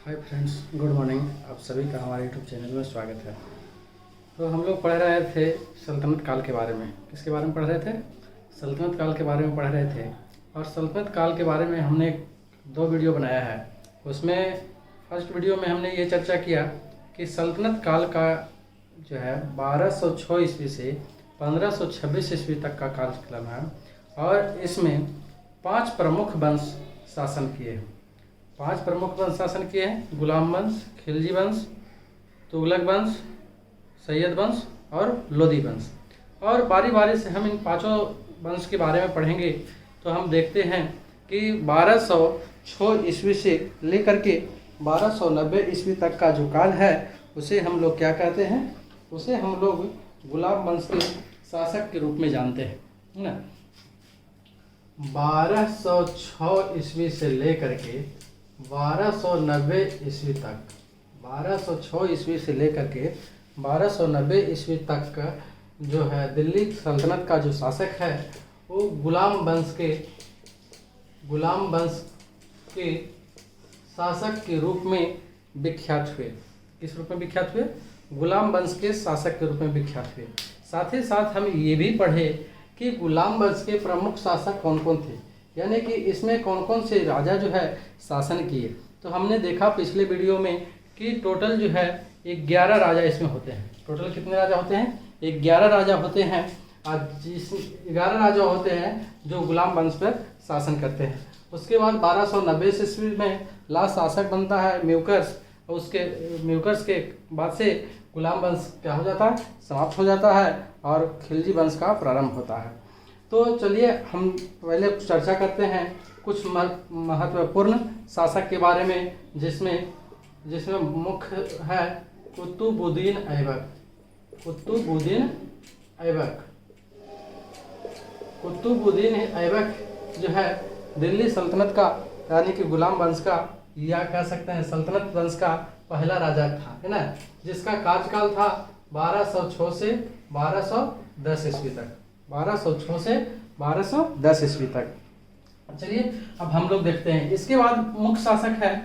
Hi friends, good morning. आप सभी का हमारे यूट्यूब चैनल में स्वागत है। तो हम लोग पढ़ रहे थे सल्तनत काल के बारे में। किसके बारे में पढ़ रहे थे? सल्तनत काल के बारे में पढ़ रहे थे। और सल्तनत काल के बारे में हमने 2 वीडियो बनाया है। उसमें फर्स्ट वीडियो में हमने ये चर्चा किया कि सल्तनत काल का जो है 1206 ईस्वी से 1526 ईस्वी तक का कार्यक्रम है। और इसमें 5 प्रमुख वंश शासन किए हैं। 5 प्रमुख वंश शासन किए हैं: गुलाम वंश, खिलजी वंश, तुगलक वंश, सैयद वंश और लोदी वंश। और बारी बारी से हम इन 5 वंश के बारे में पढ़ेंगे। तो हम देखते हैं कि 1206 ईस्वी से लेकर के 1290 ईस्वी तक का जो काल है उसे हम लोग क्या कहते हैं? उसे हम लोग गुलाम वंश के शासक के रूप में जानते हैं, है ना। 1206 ईस्वी से लेकर के 1290 ईस्वी तक, 1206 ईस्वी से लेकर के 1290 ईस्वी तक का जो है दिल्ली सल्तनत का जो शासक है वो गुलाम वंश के शासक के रूप में विख्यात हुए। किस रूप में विख्यात हुए? गुलाम वंश के शासक के रूप में विख्यात हुए। साथ ही साथ हम ये भी पढ़े कि गुलाम वंश के प्रमुख शासक कौन कौन थे, यानी कि इसमें कौन कौन से राजा जो है शासन किए। तो हमने देखा पिछले वीडियो में कि टोटल जो है 11 राजा इसमें होते हैं। टोटल कितने राजा होते हैं? 11 राजा होते हैं। और जिस 11 राजा होते हैं जो गुलाम वंश पर शासन करते हैं। उसके बाद 1290 ईस्वी में लास्ट शासक बनता है म्यूकर्स। उसके म्यूकर्स के बाद से गुलाम वंश क्या हो जाता है? समाप्त हो जाता है और खिलजी वंश का प्रारंभ होता है। तो चलिए हम पहले चर्चा करते हैं कुछ महत्वपूर्ण शासक के बारे में, जिसमें मुख्य है कुतुबुद्दीन ऐबक। कुतुबुद्दीन ऐबक जो है दिल्ली सल्तनत का, यानी कि गुलाम वंश का, या कह सकते हैं सल्तनत वंश का पहला राजा था, है ना। जिसका कार्यकाल था 1206 से 1210 ईस्वी तक। 1206 से 1210 ईस्वी तक। चलिए अब हम लोग देखते हैं। इसके बाद मुख्य शासक है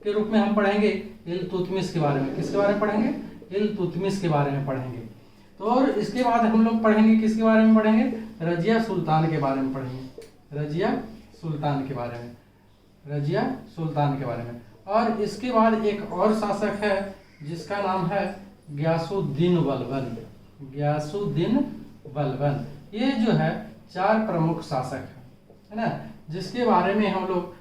के रूप में हम पढ़ेंगे इल्तुतमिश के बारे में। किसके बारे में पढ़ेंगे? इल्तुतमिश के बारे में पढ़ेंगे। तो और इसके बाद हम लोग पढ़ेंगे किसके बारे में पढ़ेंगे? रजिया सुल्तान के बारे में पढ़ेंगे। रजिया सुल्तान के बारे में। और इसके बाद एक और शासक है जिसका नाम है गियासुद्दीन बलबन। ये जो है 4 प्रमुख शासक है ना, जिसके बारे में हम लोग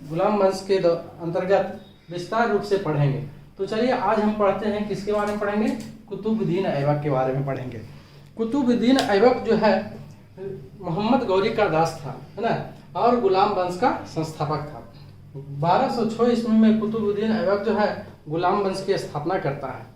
गुलाम वंश के अंतर्गत विस्तार रूप से पढ़ेंगे। तो चलिए आज हम पढ़ते हैं किसके बारे में पढ़ेंगे? कुतुबुद्दीन ऐबक के बारे में पढ़ेंगे। कुतुबुद्दीन ऐबक जो है मोहम्मद गौरी का दास था, है ना, और गुलाम वंश का संस्थापक था। 1206 ईस्वी में कुतुबुद्दीन ऐबक जो है गुलाम वंश की स्थापना करता है।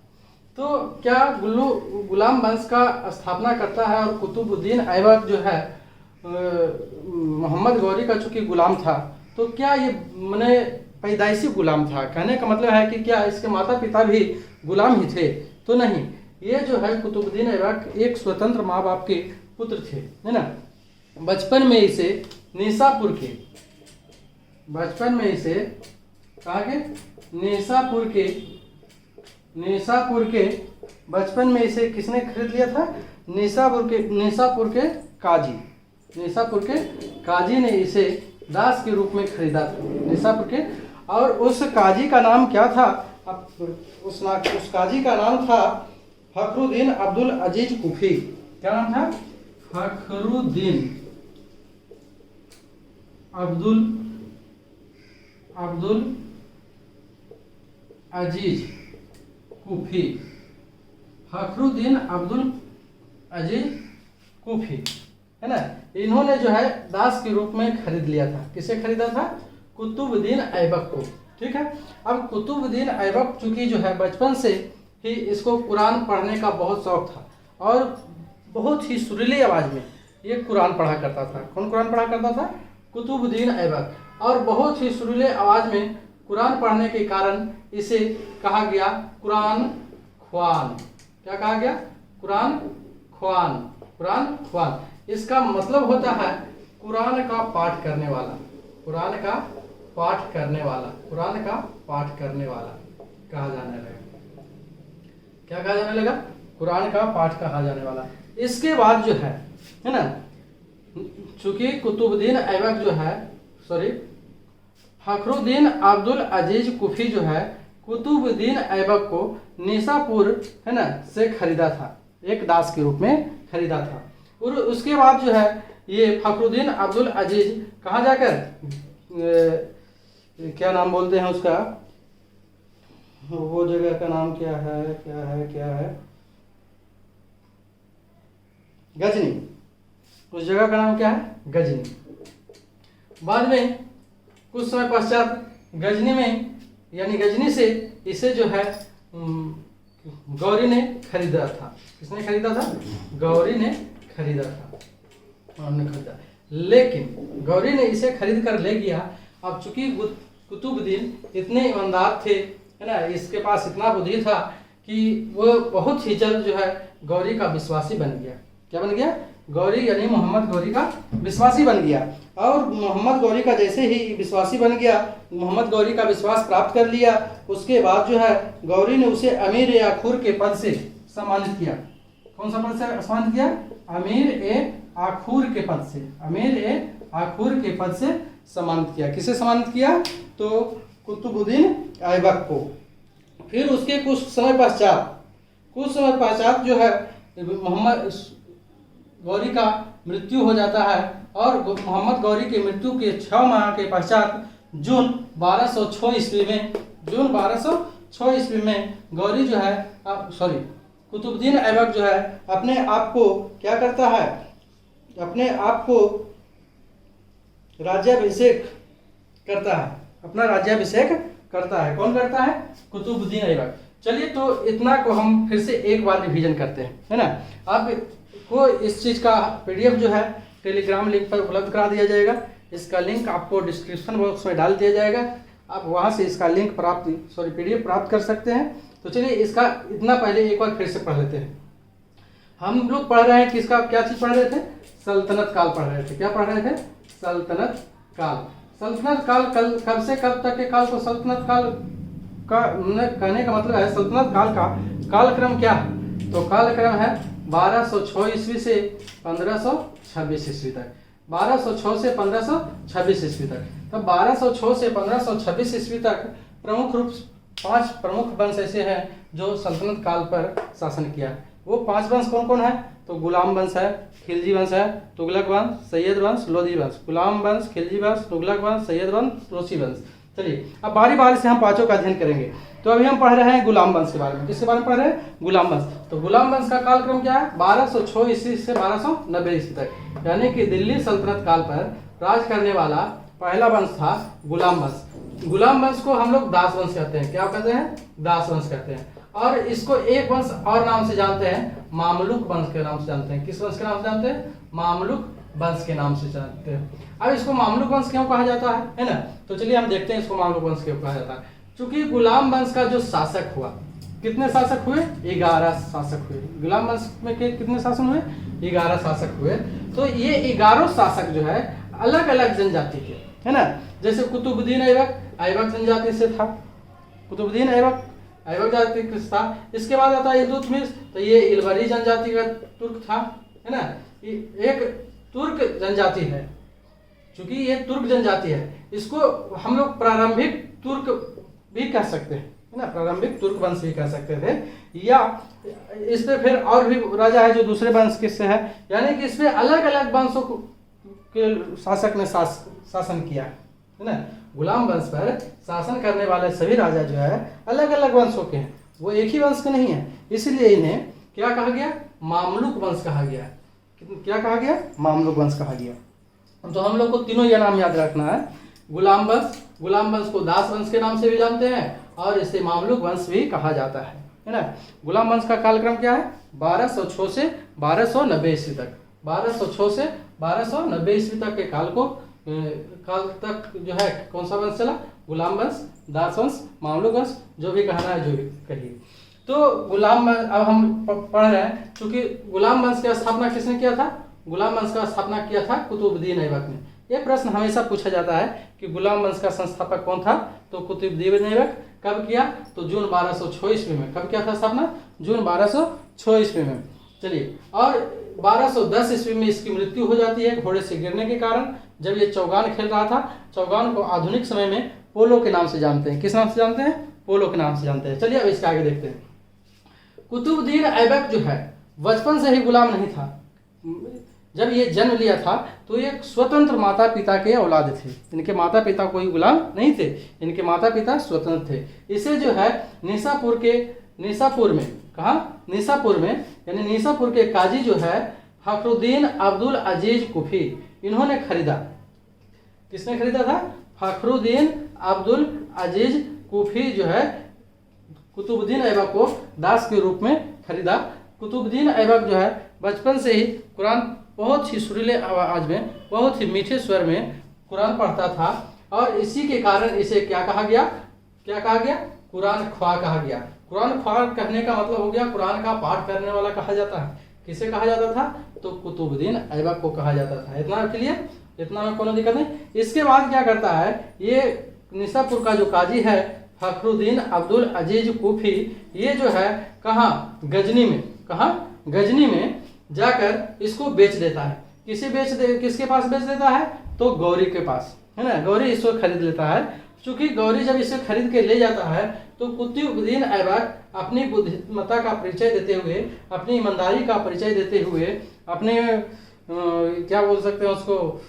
तो क्या गुलाम वंश का स्थापना करता है और कुतुबुद्दीन ऐबक जो है मोहम्मद गौरी का चूंकि गुलाम था, तो क्या ये माने पैदाइशी गुलाम था? कहने का मतलब है कि क्या इसके माता पिता भी गुलाम ही थे? तो नहीं, ये जो है कुतुबुद्दीन ऐबक एक स्वतंत्र माँ बाप के पुत्र थे, है ना। बचपन में इसे निसापुर के बचपन में इसे किसने खरीद लिया था? निसापुर के काजी ने इसे दास के रूप में खरीदा था, निसापुर के। और उस काजी का नाम क्या था? उस काजी का नाम था फखरुद्दीन अब्दुल अजीज कुफी। क्या नाम था? फखरुद्दीन अब्दुल अजीज कुफी। फखरुद्दीन अब्दुल अजीज कुफी, है ना। इन्होंने जो है दास के रूप में खरीद लिया था। किसे खरीदा था? कुतुबुद्दीन ऐबक को। ठीक है। अब कुतुबुद्दीन ऐबक चूंकि जो है बचपन से ही इसको कुरान पढ़ने का बहुत शौक था और बहुत ही सुरीली आवाज में ये कुरान पढ़ा करता था। कौन कुरान पढ़ा करता था? कुतुबुद्दीन ऐबक। और बहुत ही सुरीले आवाज में कुरान पढ़ने के कारण इसे कहा गया कुरान ख्वान। क्या कहा गया? कुरान ख्वान। इसका मतलब होता है कुरान का पाठ करने वाला। कुरान का पाठ करने वाला, कुरान का पाठ करने वाला कहा जाने लगा। क्या कहा जाने लगा? कुरान का पाठ कहा जाने वाला। इसके बाद जो है ना, चूंकि कुतुबुद्दीन ऐबक जो है, सॉरी, फखरुद्दीन अब्दुल अजीज कुफी जो है कुतुबुद्दीन ऐबक को निशापुर है ना से खरीदा था, एक दास के रूप में खरीदा था। और उसके बाद जो है ये फखरुद्दीन अब्दुल अजीज कहाँ जाकर, क्या नाम बोलते हैं उसका, वो जगह का नाम क्या है, गजनी। उस जगह का नाम क्या है? गजनी। बाद में कुछ समय पश्चात गजनी में, यानी गजनी से इसे जो है गौरी ने खरीदा था। किसने खरीदा था? गौरी ने खरीदा था, उन्होंने खरीदा। लेकिन गौरी ने इसे खरीद कर ले गया। अब चूंकि कुतुबुद्दीन इतने ईमानदार थे, है ना, इसके पास इतना बुद्धि था कि वो बहुत ही जल्द जो है गौरी का विश्वासी बन गया। क्या बन गया? गौरी यानी मोहम्मद गौरी का विश्वासी बन गया। और मोहम्मद गौरी का जैसे ही विश्वासी बन गया, मोहम्मद गौरी का विश्वास प्राप्त कर लिया, उसके बाद जो है गौरी ने उसे अमीर ए आखूर के पद से सम्मानित किया। कौन सा पद से सम्मानित किया? अमीर ए आखूर के पद से, अमीर ए आखूर के पद से सम्मानित किया। किसे सम्मानित किया? तो कुतुबुद्दीन ऐबक को। फिर उसके कुछ समय पश्चात जो है मोहम्मद गौरी का मृत्यु हो जाता है। और मोहम्मद गौरी की मृत्यु के 6 माह के पश्चात जून 1206 ईस्वी में गौरी जो है, कुतुबुद्दीन ऐबक जो है अपने आप को क्या करता है? अपने आप को राज्याभिषेक करता है, अपना राज्याभिषेक करता है। कौन करता है? कुतुबुद्दीन ऐबक। चलिए, तो इतना को हम फिर से एक बार रिवीजन करते हैं, है ना। आपको इस चीज़ का PDF जो है टेलीग्राम लिंक पर उपलब्ध करा दिया जाएगा। इसका लिंक आपको डिस्क्रिप्शन बॉक्स में डाल दिया जाएगा, आप वहाँ से इसका लिंक PDF प्राप्त कर सकते हैं। तो चलिए, इसका इतना पहले एक बार फिर से पढ़ लेते हैं। हम लोग पढ़ रहे हैं किसका, क्या चीज़ पढ़ रहे थे? सल्तनत काल पढ़ रहे थे। क्या पढ़ रहे थे? सल्तनत काल। सल्तनत काल कब से कब तक के काल को सल्तनत काल का कहने का मतलब है, सल्तनत काल का कालक्रम क्या है? तो कालक्रम है 1206 ईस्वी से 1526 ईस्वी तक। 1206 से 1526 ईस्वी तक। तब 1206 से 1526 ईस्वी तक प्रमुख रूप 5 प्रमुख वंश ऐसे हैं जो सल्तनत काल पर शासन किया। वो 5 वंश कौन कौन है? तो गुलाम वंश है, खिलजी वंश है, तुगलक वंश, सैयद वंश, लोधी वंश। गुलाम वंश, खिलजी वंश, तुगलक वंश, सैयद वंश, लोधी वंश। चलिए, अब बारी बारी से हम 5 का अध्ययन करेंगे। तो अभी हम पढ़ रहे हैं गुलाम वंश के बारे में। किसके बारे में पढ़ रहे हैं? गुलाम वंश। तो गुलाम वंश का कालक्रम क्या है? 1206 ईस्वी से 1290 ईस्वी तक, यानी कि दिल्ली सल्तनत काल पर राज करने वाला पहला वंश था गुलाम वंश। गुलाम वंश को हम लोग दास वंश कहते हैं। क्या कहते हैं? दास वंश कहते हैं। और इसको एक वंश और नाम से जानते हैं, मामलुक वंश के नाम से जानते हैं। किस वंश के नाम से जानते हैं? मामलुक वंश के नाम से जानते हैं। अब इसको मामलुक वंश क्यों कहा जाता है ना? तो चलिए हम देखते हैं इसको मामलुक वंश क्यों कहा जाता है। क्योंकि गुलाम वंश का जो शासक हुआ, कितने शासक हुए? 11 शासक हुए। गुलाम वंश में कितने शासन हुए? 11 शासक हुए। तो ये 11 शासक जो है अलग अलग जनजाति के, है ना। जैसे कुतुबुद्दीन ऐबक जनजाति से था, कुतुबुद्दीन ऐबक जाति का था। इसके बाद आता है इल्तुतमिश, तो ये इलबरी जनजाति का तुर्क था, है ना। एक तुर्क जनजाति है, क्योंकि ये तुर्क जनजाति है, इसको हम लोग प्रारंभिक तुर्क भी कह सकते हैं, है ना। प्रारंभिक तुर्क वंश भी कह सकते थे। या इस पे फिर और भी राजा है जो दूसरे वंश के से है, यानी कि इसमें अलग अलग वंशों के शासक ने शासन किया, है ना। गुलाम वंश पर शासन करने वाले सभी राजा जो है अलग अलग वंशों के हैं, वो एक ही वंश के नहीं है। इसलिए इन्हें क्या कहा गया? मामलुक वंश कहा गया। क्या कहा गया? मामलुक वंश कहा गया। तो हम लोग को तीनों ये नाम याद रखना है। गुलाम वंश को दास वंश के नाम से भी जानते हैं और इसे मामलुक वंश भी कहा जाता है ना। गुलाम वंश का कालक्रम क्या है? 1206 से 1290 ईस्वी तक। 1206 से 1290 ईस्वी तक के काल तक जो है कौन सा वंश चला? गुलाम वंश, दास वंश, मामलुक वंश, जो भी कहना है जो भी कहिए। तो गुलाम, अब हम पढ़ रहे हैं, क्योंकि गुलाम वंश की स्थापना किसने किया था? गुलाम वंश का स्थापना किया था कुतुबुद्दीन ऐबक ने। ये प्रश्न हमेशा पूछा जाता है कि गुलाम वंश का संस्थापक कौन था? तो कुतुबुद्दीन ऐबक। कब किया? तो जून 1206 ईस्वी में। कब किया था स्थापना? जून 1206 ईस्वी में। चलिए, और 1210 ईस्वी में इसकी मृत्यु हो जाती है घोड़े से गिरने के कारण, जब ये चौगान खेल रहा था। चौगान को आधुनिक समय में पोलो के नाम से जानते हैं। किस नाम से जानते हैं? पोलो के नाम से जानते हैं। चलिए अब इसके आगे देखते हैं। कुतुबुद्दीन ऐबक जो है बचपन से ही गुलाम नहीं था। जब ये जन्म लिया था तो ये स्वतंत्र माता पिता के औलाद थे। इनके माता पिता कोई गुलाम नहीं थे, इनके माता पिता स्वतंत्र थे। इसे जो है निसापुर में, कहा? निसापुर में, यानी निसापुर के काजी जो है फखरुद्दीन अब्दुल अजीज कुफी, इन्होंने खरीदा। किसने खरीदा था? फखरुद्दीन अब्दुल अजीज कुफी जो है कुतुबुद्दीन ऐबक को दास के रूप में खरीदा। कुतुबुद्दीन ऐबक जो है बचपन से ही कुरान बहुत ही सुरीले आवाज में, बहुत ही मीठे स्वर में कुरान पढ़ता था, और इसी के कारण इसे क्या कहा गया? क्या कहा गया? कुरान ख्वाह कहा गया। कुरान ख्वाह कहने का मतलब हो गया कुरान का पाठ करने वाला कहा जाता है। किसे कहा जाता था? तो कुतुबुद्दीन ऐबक को कहा जाता था। इतना क्लियर? इतना में कोई दिक्कत नहीं। इसके बाद क्या करता है, ये निसापुर का जो काजी है फखरुद्दीन अब्दुल अजीज कुफी, ये जो है कहाँ? गजनी में। कहाँ? गजनी में जाकर इसको बेच देता है। किसके पास बेच देता है? तो गौरी के पास, है ना। गौरी इसको खरीद लेता है। चूंकि गौरी जब इसे खरीद के ले जाता है तो कुतुबुद्दीन ऐबक अपनी बुद्धिमत्ता का परिचय देते हुए, अपनी ईमानदारी का परिचय देते हुए, अपने क्या बोल सकते हैं उसको,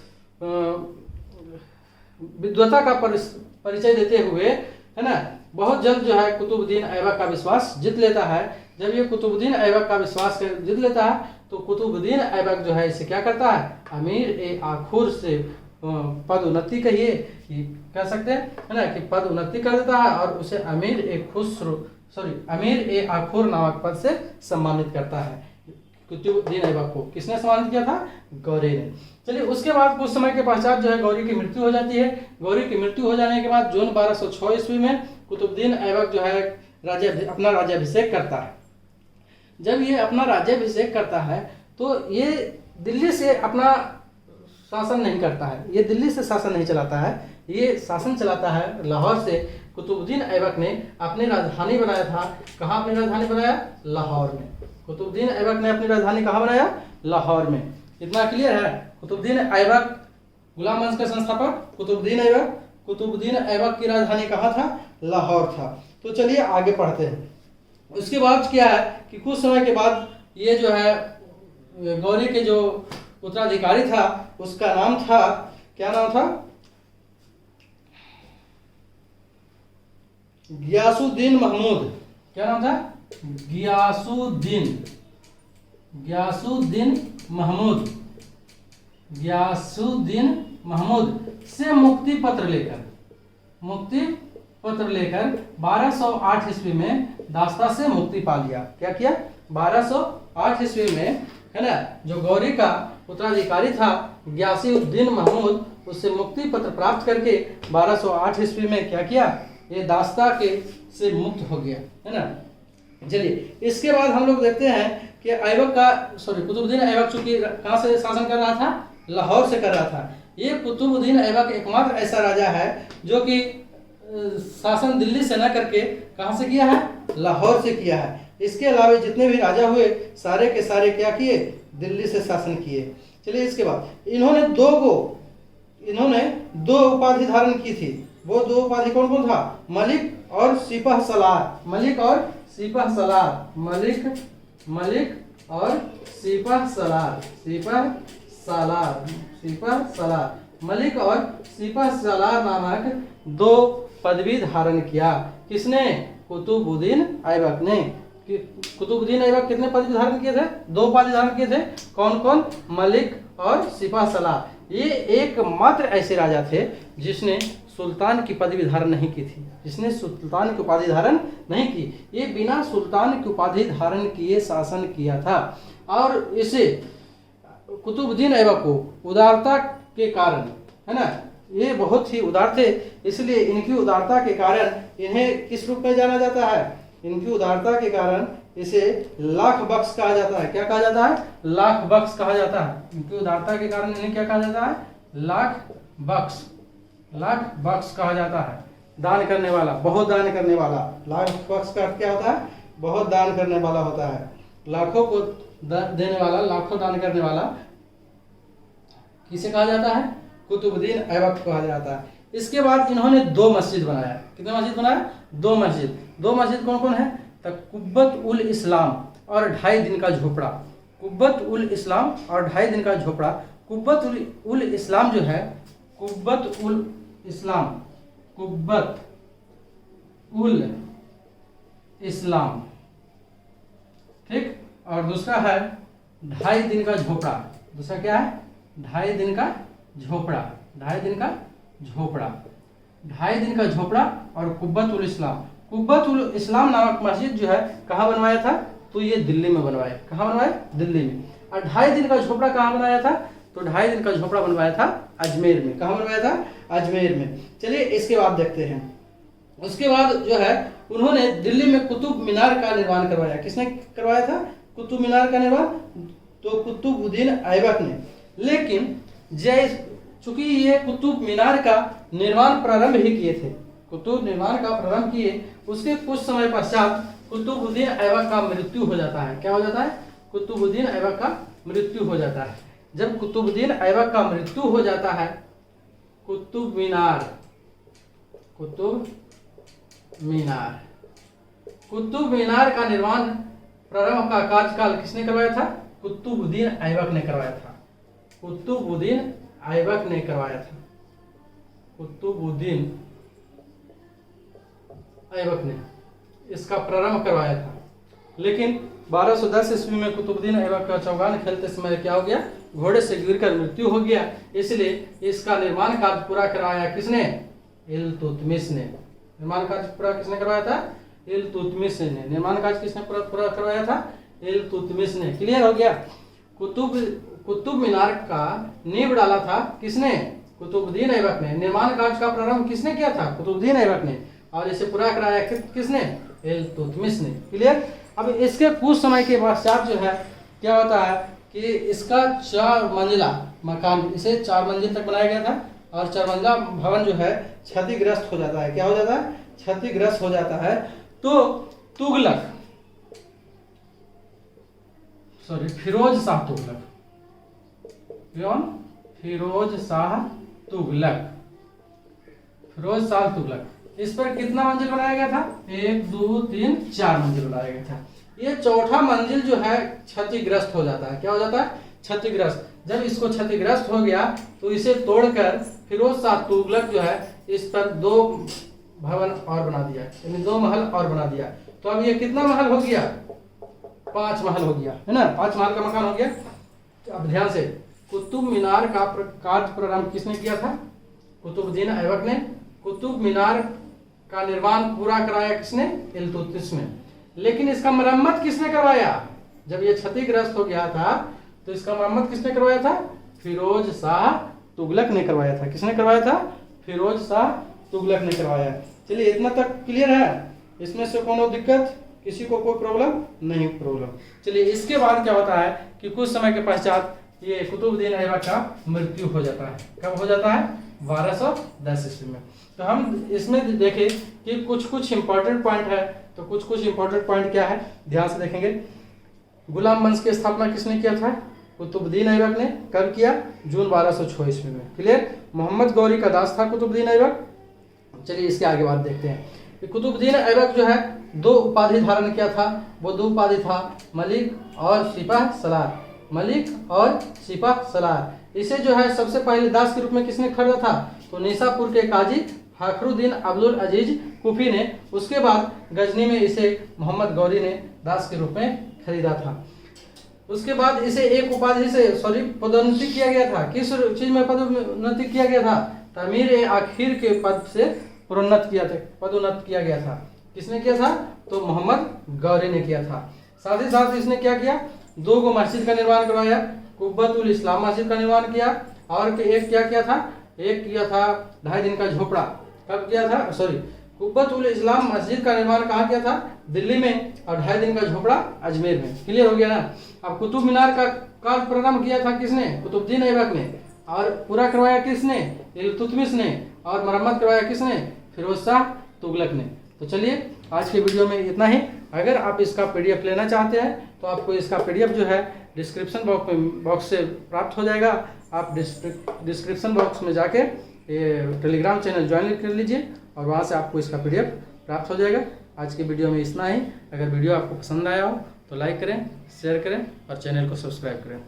विद्वता का परिचय देते हुए, है ना, बहुत जल्द जो है कुतुबुद्दीन ऐबक का विश्वास जीत लेता है। जब ये कुतुबुद्दीन ऐबक का विश्वास जीत लेता है तो कुतुबुद्दीन ऐबक जो है इसे क्या करता है? अमीर ए आखुर से पद उन्नति कहिए, कह सकते हैं, है ना, कि पद उन्नति कर देता है और उसे अमीर ए आखुर नामक पद से सम्मानित करता है। कुतुबुद्दीन ऐबक को किसने सम्मानित किया था? गौरी ने। चलिए, उसके बाद कुछ समय के पश्चात जो है गौरी की मृत्यु हो जाती है। गौरी की मृत्यु हो जाने के बाद जून 1206 ईस्वी में कुतुबुद्दीन ऐबक जो है अपना राज्याभिषेक करता है। जब ये अपना राज्याभिषेक करता है तो ये दिल्ली से अपना शासन नहीं करता है, ये दिल्ली से शासन नहीं चलाता है, ये शासन चलाता है लाहौर से। कुतुबुद्दीन ऐबक ने अपनी राजधानी बनाया था। कहाँ अपनी राजधानी बनाया? लाहौर में। कुतुबुद्दीन ऐबक ने अपनी राजधानी कहाँ बनाया? लाहौर में। इतना क्लियर है? कुतुबुद्दीन ऐबक गुलाम वंश का संस्थापक कुतुबुद्दीन ऐबक की राजधानी कहाँ था? लाहौर था। तो चलिए आगे पढ़ते हैं। उसके बाद क्या है कि कुछ समय के बाद ये जो है गौरी के जो उत्तराधिकारी था उसका नाम था, क्या नाम था? गियासुद्दीन महमूद। क्या नाम था? गियासुद्दीन महमूद से मुक्ति पत्र लेकर 1208 ईस्वी में दास्ता से मुक्ति पा लिया। क्या किया? 1208 ईस्वी में, है ना, जो गौरी का उत्तराधिकारी था गियासुद्दीन महमूद, उससे मुक्ति पत्र प्राप्त करके 1208 ईस्वी में क्या किया? ये दास्ता के से मुक्त हो गया, है ना। चलिए, इसके बाद हम लोग देखते हैं कि कुतुबुद्दीन ऐबक चूंकि कहाँ से शासन कर रहा था? लाहौर से कर रहा था। ये कुतुबुद्दीन ऐबक एकमात्र ऐसा राजा है जो कि शासन दिल्ली से न करके कहाँ से किया है? लाहौर से किया है। इसके अलावा जितने भी राजा हुए सारे के सारे क्या किए? दिल्ली से शासन किए। चलिए, इसके बाद इन्होंने दो उपाधि धारण की थी। वो दो उपाधि कौन कौन था? मलिक और सिपह सलार। मलिक और सिपह सलार नामक दो पदवी धारण किया। किसने? कुतुबुद्दीन ऐबक ने। कुतुबुद्दीन ऐबक कितने पदवी धारण किए थे? दो पदवी धारण किए थे। कौन कौन? मलिक और सिपह सलार। ये एकमात्र ऐसे राजा थे जिसने सुल्तान की पदवी धारण नहीं की थी, जिसने सुल्तान की उपाधि धारण नहीं की। ये बिना सुल्तान की उपाधि धारण किए शासन किया था। और इसे कुतुबुद्दीन ऐबक को उदारता के कारण, है ना, ये बहुत ही उदार थे, इसलिए इनकी उदारता के कारण इन्हें किस रूप में जाना जाता है? इनकी उदारता के कारण इसे लाख बख्श कहा जाता है। क्या कहा जाता है? लाख बख्श कहा जाता है। इनकी उदारता के कारण इन्हें क्या कहा जाता है? लाख बख्श, लाख बख्श कहा जाता है। दान करने वाला, बहुत दान करने वाला। लाख बख्श का अर्थ क्या होता है? बहुत दान करने वाला होता है। लाखों को देने वाला, लाखों दान करने वाला किसे कहा जाता है? कुतुबुद्दीन ऐबक कहा जाता है। इसके बाद इन्होंने 2 मस्जिद बनाया। कितने मस्जिद बनाया? 2 मस्जिद। 2 मस्जिद कौन कौन है? कुब्बत उल इस्लाम और 2.5 दिन का झोपड़ा। कुब्बत उल इस्लाम और 2.5 दिन का झोपड़ा। कुब्बत उल इस्लाम जो है, कुब्बत उल इस्लाम, कुब्बत उल इस्लाम, ठीक। और दूसरा है 2.5 दिन का झोपड़ा। दूसरा क्या है? 2.5 दिन का झोपड़ा। 2.5 दिन का झोपड़ा, 2.5 दिन का झोपड़ा और कुब्बत उल इस्लाम। कुब्बत उल इस्लाम नामक मस्जिद जो है कहाँ बनवाया था? तो ये दिल्ली में बनवाया। कहाँ बनवाया? दिल्ली में। और 2.5 दिन का झोपड़ा कहाँ बनाया था? तो 2.5 दिन का झोपड़ा बनवाया था अजमेर में। कहाँ बनवाया था? अजमेर में। चलिए इसके बाद देखते हैं। उसके बाद जो है उन्होंने दिल्ली में कुतुब मीनार का निर्माण करवाया। किसने करवाया था? कुतुब मीनार का निर्माण तो कुतुबुद्दीन ऐबक ने। लेकिन चूंकि ये कुतुब मीनार का निर्माण प्रारंभ ही किए थे, कुतुब निर्माण का प्रारंभ किए, उसके कुछ समय पश्चात कुतुबुद्दीन ऐबक का मृत्यु हो जाता है। क्या हो जाता है? कुतुबुद्दीन ऐबक का मृत्यु हो जाता है। जब कुतुबुद्दीन ऐबक का मृत्यु हो जाता है, कुतुब मीनार, कुतुब मीनार का निर्माण प्रारंभ का कार्यकाल किसने करवाया था? कुतुबुद्दीन ऐबक ने करवाया था। कुतुबुद्दीन ऐबक ने करवाया था। कुतुबुद्दीन ऐबक ने इसका प्रारंभ करवाया था। लेकिन 1210 ईस्वी में कुतुबुद्दीन ऐबक का चौगान खेलते समय क्या हो गया? घोड़े से गिरकर मृत्यु हो गया। इसलिए इसका निर्माण कार्य पूरा करवाया किसने? इल्तुतमिश ने। निर्माण कार्य पूरा किसने करवाया था? इल्तुतमिश ने। निर्माण कार्य किसने पूरा करवाया था? इल्तुतमिश ने। क्लियर हो गया? कुतुब मीनार का नींव डाला था किसने? कुतुबुद्दीन ऐबक ने। निर्माण कार्य का प्रारंभ किसने किया था? कुतुबुद्दीन ऐबक ने। और इसे पूरा कराया किसने? इल्तुतमिश ने। क्लियर? अब इसके कुछ समय के पश्चात जो है क्या होता है कि इसका 4 मंजिला मकान, इसे 4 मंजिल तक बनाया गया था और 4 मंजिला भवन जो है क्षतिग्रस्त हो जाता है। क्या हो जाता है? क्षतिग्रस्त हो जाता है। तो तुगलक, सॉरी, फिरोज शाह तुगलक, फिरोज शाह तुगलक, फिरोज शाह तुगलक, इस पर कितना मंजिल बनाया गया था? 1 2 3 4 मंजिल बनाया गया था। ये 4था मंजिल जो है क्षतिग्रस्त हो जाता है। क्या हो जाता है? क्षतिग्रस्त। जब इसको क्षतिग्रस्त हो गया तो इसे तोड़कर फिरोज शाह तुगलक जो है इस पर 2 भवन और बना दिया, यानी 2 महल और बना दिया। तो अब ये कितना महल हो गया? 5 महल हो गया, है ना? 5 महल का मकान हो गया। अब ध्यान से, कुतुब मीनार का कार्य प्रारंभ किसने किया था? कुतुबुद्दीन ऐबक ने। कुतुब मीनार का निर्माण पूरा कराया किसने? इल्तुतमिश ने। लेकिन इसका मरम्मत किसने करवाया? जब ये क्षतिग्रस्त हो गया था तो इसका मरम्मत किसने करवाया था? फिरोज शाह तुगलक ने करवाया था। किसने करवाया था? फिरोज शाह तुगलक ने करवाया। चलिए इतना तक क्लियर है? इसमें से कोनो दिक्कत? किसी को कोई प्रॉब्लम? नहीं प्रॉब्लम। चलिए इसके बाद क्या होता है कि कुछ समय के पश्चात ये कुतुबुद्दीन ऐबक का मृत्यु हो जाता है। कब हो जाता है? 1210 ईस्वी में। तो हम इसमें देखें कि कुछ इंपॉर्टेंट पॉइंट है। तो कुछ इंपॉर्टेंट पॉइंट क्या है, ध्यान से देखेंगे। गुलाम वंश की स्थापना किसने किया था? कुतुबुद्दीन ऐबक ने। कब किया? जून 1206 ईस्वी में। क्लियर? मोहम्मद गौरी का दास था कुतुबुद्दीन ऐबक। चलिए इसके आगे बात देखते हैं। कुतुबुद्दीन ऐबक जो है 2 उपाधि धारण किया था। वो 2 उपाधि था मलिक और सिपाह सलार। मलिक और सिपाह सलार। इसे जो है सबसे पहले दास के रूप में किसने खरीदा था? तो निशापुर के काजी फखरुद्दीन अब्दुल अजीज कुफी ने। उसके बाद गजनी में इसे मोहम्मद गौरी ने दास के रूप में खरीदा था। उसके बाद इसे एक उपाधि से पदोन्नति किया गया था। किस चीज में पदोन्नति किया गया था? तमीर आखिर के पद से पदोन्नत किया गया था। किसने किया था? तो मोहम्मद गौरी ने किया था। साथ ही साथ इसने क्या किया? 2 मस्जिद का निर्माण करवाया। कुब्बत उल इस्लाम मस्जिद का निर्माण किया और एक क्या किया था? एक किया था 2.5 दिन का झोपड़ा। कब किया था? कुब्बत उल इस्लाम मस्जिद का निर्माण कहाँ किया था? दिल्ली में। और 2.5 दिन का झोपड़ा अजमेर में। क्लियर हो गया ना? अब कुतुब मीनार का कार्य प्रारंभ किया था किसने? कुतुबुद्दीन ऐबक ने। और पूरा करवाया किसने? इल्तुतमिश ने। और मरम्मत करवाया किसने? फिरोज शाह तुगलक ने। तो चलिए आज की वीडियो में इतना ही। अगर आप इसका पीडीएफ लेना चाहते हैं तो आपको इसका पीडीएफ जो है डिस्क्रिप्शन बॉक्स से प्राप्त हो जाएगा। आप डिस्क्रिप्शन बॉक्स में जाके ये टेलीग्राम चैनल ज्वाइन कर लीजिए और वहाँ से आपको इसका पीडीएफ प्राप्त हो जाएगा। आज की वीडियो में इतना ही। अगर वीडियो आपको पसंद आया हो तो लाइक करें, शेयर करें और चैनल को सब्सक्राइब करें।